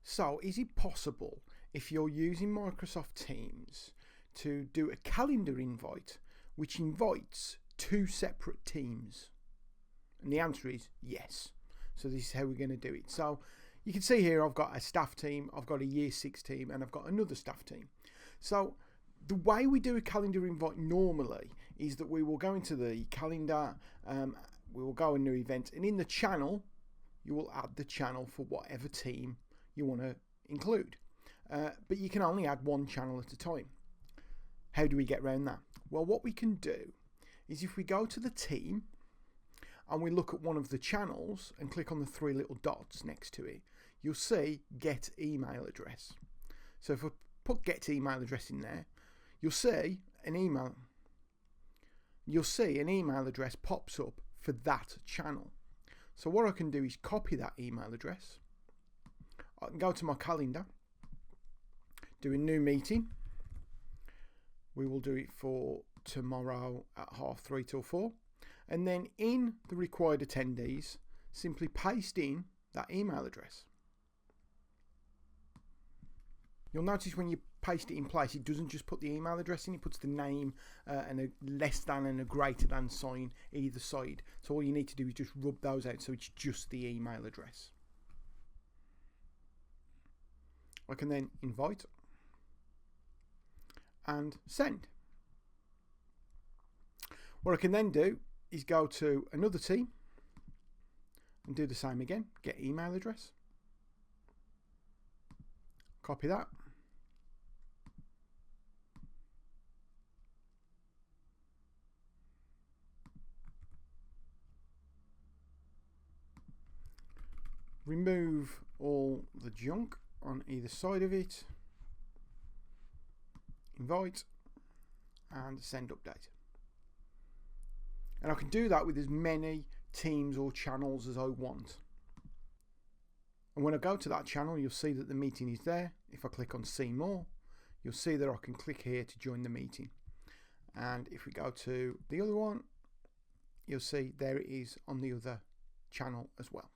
So is it possible, if you're using Microsoft Teams, to do a calendar invite which invites two separate teams? And the answer is yes. So this is how we're going to do it. So you can see here I've got a staff team, I've got a year 6 team, and I've got another staff team. So the way we do a calendar invite normally is that we will go into the calendar, we will go a new event, and in the channel you will add the channel for whatever team you want to include. But you can only add one channel at a time. How do we get around that? Well, what we can do is if we go to the team and we look at one of the channels and click on the 3 little dots next to it, you'll see get email address. So if I put get email address in there, you'll see an email address pops up for that channel. So what I can do is copy that email address. I can go to my calendar, do a new meeting. We will do it for tomorrow at 3:30 till 4. And then in the required attendees, simply paste in that email address. You'll notice when you paste it in place, it doesn't just put the email address in, it puts the name and a less than and a greater than sign either side. So all you need to do is just rub those out so it's just the email address. I can then invite and send. What I can then do is go to another team and do the same again, get email address, copy that, remove all the junk on either side of it, invite and send update. And I can do that with as many teams or channels as I want. And when I go to that channel, you'll see that the meeting is there. If I click on see more, you'll see that I can click here to join the meeting. And if we go to the other one, you'll see there it is on the other channel as well.